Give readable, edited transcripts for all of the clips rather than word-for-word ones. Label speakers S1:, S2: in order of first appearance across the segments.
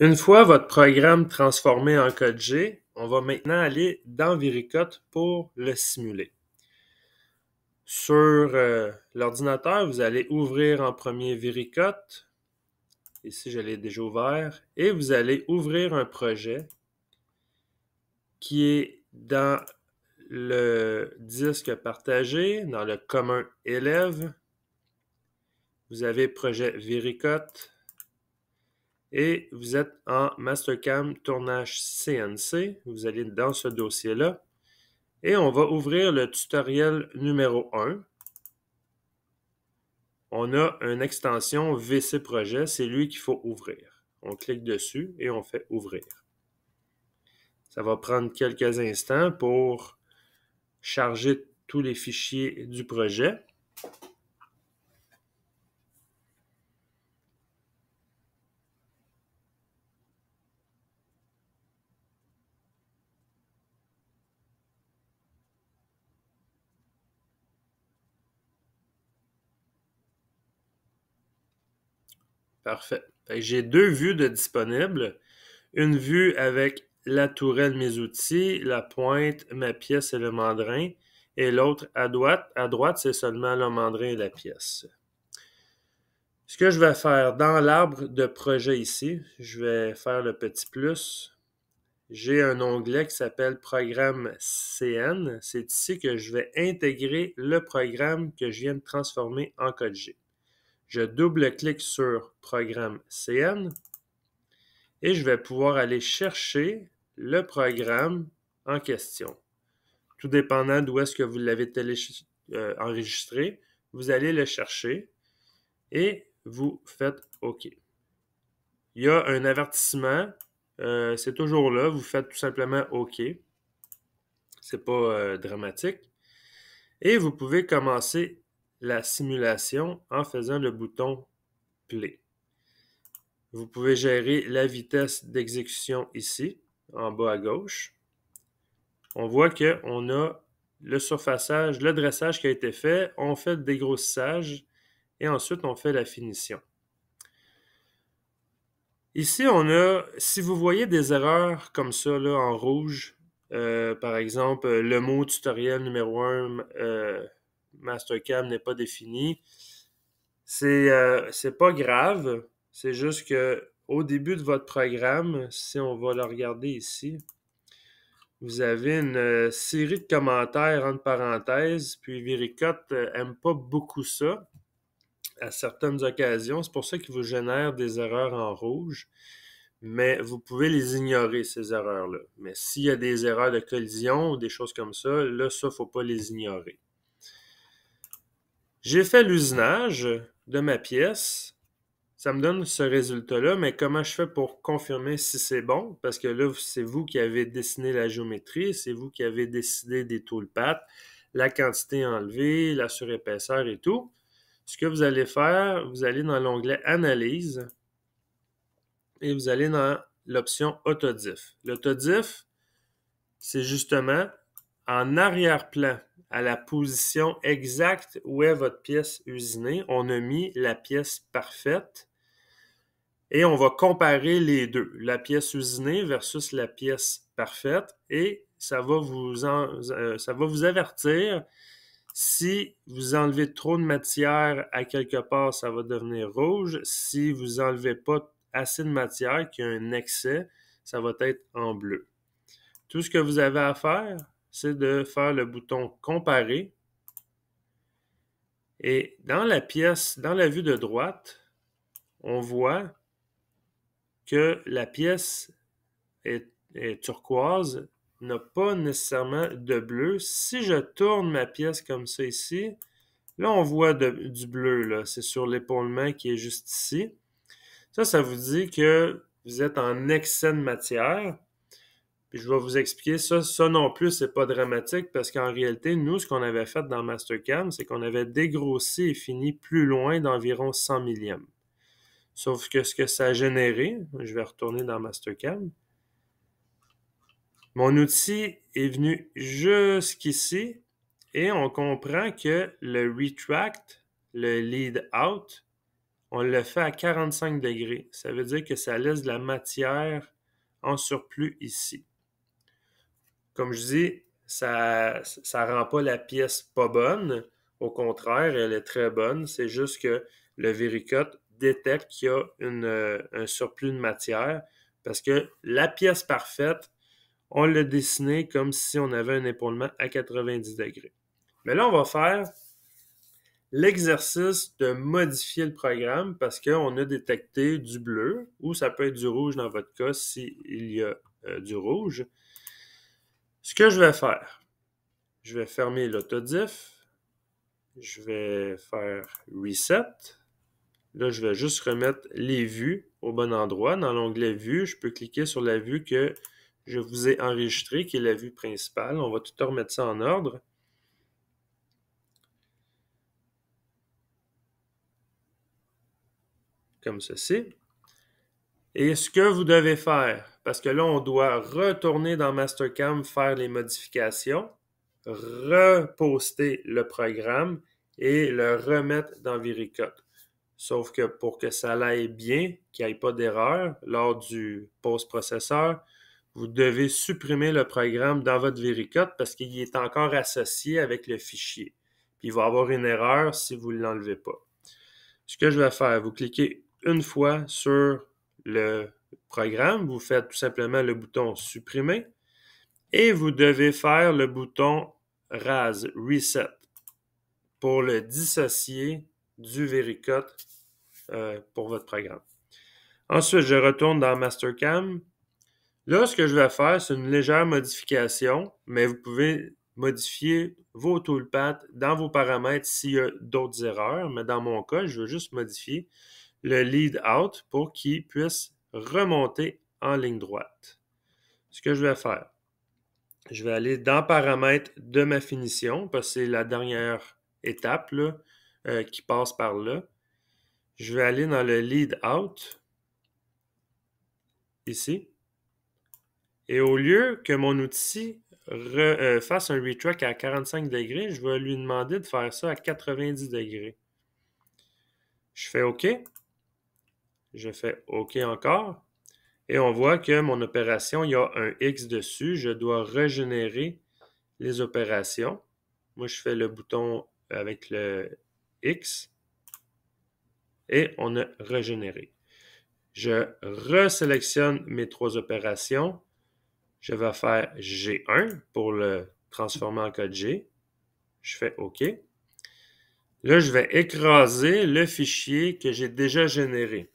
S1: Une fois votre programme transformé en code G, on va maintenant aller dans Viricot pour le simuler. Sur l'ordinateur, vous allez ouvrir en premier Viricot. Ici, je l'ai déjà ouvert. Et vous allez ouvrir un projet qui est dans le disque partagé, dans le commun élève. Vous avez projet Viricot. Et vous êtes en Mastercam tournage CNC. Vous allez dans ce dossier-là. Et on va ouvrir le tutoriel numéro 1. On a une extension VC Projet, c'est lui qu'il faut ouvrir. On clique dessus et on fait ouvrir. Ça va prendre quelques instants pour charger tous les fichiers du projet. Parfait. J'ai deux vues de disponibles. Une vue avec la tourelle Mes outils, la pointe, ma pièce et le mandrin. Et l'autre à droite. À droite, c'est seulement le mandrin et la pièce. Ce que je vais faire dans l'arbre de projet ici, je vais faire le petit plus. J'ai un onglet qui s'appelle Programme CN. C'est ici que je vais intégrer le programme que je viens de transformer en code G. Je double-clique sur Programme CN et je vais pouvoir aller chercher le programme en question. Tout dépendant d'où est-ce que vous l'avez enregistré, vous allez le chercher et vous faites OK. Il y a un avertissement, c'est toujours là, vous faites tout simplement OK. C'est pas dramatique. Et vous pouvez commencer la simulation en faisant le bouton Play. Vous pouvez gérer la vitesse d'exécution ici, en bas à gauche. On voit qu'on a le surfaçage, le dressage qui a été fait, on fait le dégrossissage et ensuite on fait la finition. Ici, on a, si vous voyez des erreurs comme ça, là, en rouge, par exemple, le mot tutoriel numéro 1, Mastercam n'est pas défini, c'est pas grave, c'est juste que au début de votre programme, si on va le regarder ici, vous avez une série de commentaires entre parenthèses, puis Viricot n'aime pas beaucoup ça à certaines occasions. C'est pour ça qu'il vous génère des erreurs en rouge. Mais vous pouvez les ignorer, ces erreurs-là. Mais s'il y a des erreurs de collision ou des choses comme ça, là, ça, il ne faut pas les ignorer. J'ai fait l'usinage de ma pièce. Ça me donne ce résultat-là, mais comment je fais pour confirmer si c'est bon? Parce que là, c'est vous qui avez dessiné la géométrie, c'est vous qui avez décidé des toolpaths, la quantité enlevée, la surépaisseur et tout. Ce que vous allez faire, vous allez dans l'onglet Analyse et vous allez dans l'option Autodiff. L'autodiff, c'est justement en arrière-plan, à la position exacte où est votre pièce usinée. On a mis la pièce parfaite et on va comparer les deux, la pièce usinée versus la pièce parfaite, et ça va vous avertir si vous enlevez trop de matière à quelque part, ça va devenir rouge. Si vous enlevez pas assez de matière, qu'il y a un excès, ça va être en bleu. Tout ce que vous avez à faire, c'est de faire le bouton Comparer. Et dans la pièce, dans la vue de droite, on voit que la pièce est turquoise, n'a pas nécessairement de bleu. Si je tourne ma pièce comme ça ici, là, on voit du bleu, là. C'est sur l'épaulement qui est juste ici. Ça vous dit que vous êtes en excès de matière. Puis je vais vous expliquer ça. Ça non plus, c'est pas dramatique parce qu'en réalité, nous, ce qu'on avait fait dans Mastercam, c'est qu'on avait dégrossi et fini plus loin d'environ 100 millièmes. Sauf que ce que ça a généré, je vais retourner dans Mastercam. Mon outil est venu jusqu'ici et on comprend que le retract, le lead out, on le fait à 45 degrés. Ça veut dire que ça laisse de la matière en surplus ici. Comme je dis, ça ne rend pas la pièce pas bonne. Au contraire, elle est très bonne. C'est juste que le Vericut détecte qu'il y a un surplus de matière parce que la pièce parfaite, on l'a dessinée comme si on avait un épaulement à 90 degrés. Mais là, on va faire l'exercice de modifier le programme parce qu'on a détecté du bleu ou ça peut être du rouge dans votre cas s'il y a du rouge. Ce que je vais faire, je vais fermer l'autodiff, je vais faire Reset. Là, je vais juste remettre les vues au bon endroit. Dans l'onglet Vues, je peux cliquer sur la vue que je vous ai enregistrée, qui est la vue principale. On va tout remettre ça en ordre. Comme ceci. Et ce que vous devez faire, parce que là, on doit retourner dans Mastercam, faire les modifications, reposter le programme et le remettre dans Vericut. Sauf que pour que ça aille bien, qu'il n'y ait pas d'erreur lors du post-processeur, vous devez supprimer le programme dans votre Vericut parce qu'il est encore associé avec le fichier. Puis il va y avoir une erreur si vous ne l'enlevez pas. Ce que je vais faire, vous cliquez une fois sur le programme, vous faites tout simplement le bouton supprimer et vous devez faire le bouton RAS, Reset, pour le dissocier du Vericut pour votre programme. Ensuite, je retourne dans Mastercam. Là, ce que je vais faire, c'est une légère modification, mais vous pouvez modifier vos toolpaths dans vos paramètres s'il y a d'autres erreurs. Mais dans mon cas, je veux juste modifier le lead out pour qu'il puisse remonter en ligne droite. Ce que je vais faire, je vais aller dans paramètres de ma finition, parce que c'est la dernière étape là, qui passe par là. Je vais aller dans le lead out, ici. Et au lieu que mon outil fasse un retrack à 45 degrés, je vais lui demander de faire ça à 90 degrés. Je fais OK. Je fais OK encore. Et on voit que mon opération, il y a un X dessus. Je dois régénérer les opérations. Moi, je fais le bouton avec le X. Et on a régénéré. Je resélectionne mes trois opérations. Je vais faire G1 pour le transformer en code G. Je fais OK. Là, je vais écraser le fichier que j'ai déjà généré.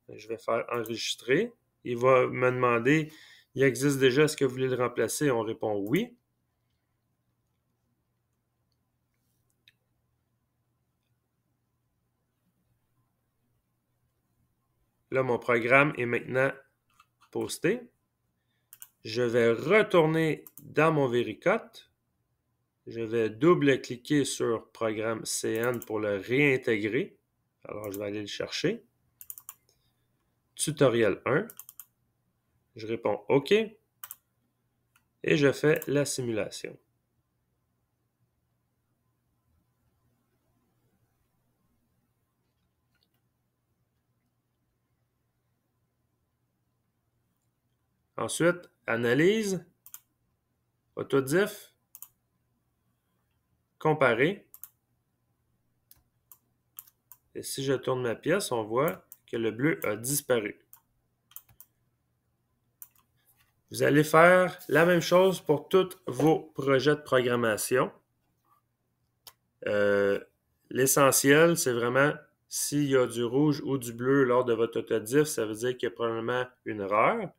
S1: Je vais faire enregistrer. Il va me demander, il existe déjà, est-ce que vous voulez le remplacer? On répond oui. Là, mon programme est maintenant posté. Je vais retourner dans mon Vericut. Je vais double-cliquer sur Programme CN pour le réintégrer. Alors, je vais aller le chercher. Tutoriel 1. Je réponds OK. Et je fais la simulation. Ensuite, analyse, autodiff, comparer. Et si je tourne ma pièce, on voit que le bleu a disparu. Vous allez faire la même chose pour tous vos projets de programmation. L'essentiel, c'est vraiment s'il y a du rouge ou du bleu lors de votre autodiff, ça veut dire qu'il y a probablement une erreur.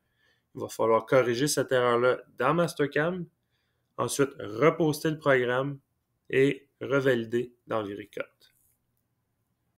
S1: Il va falloir corriger cette erreur-là dans Mastercam. Ensuite, reposter le programme et revalider dans Vericut.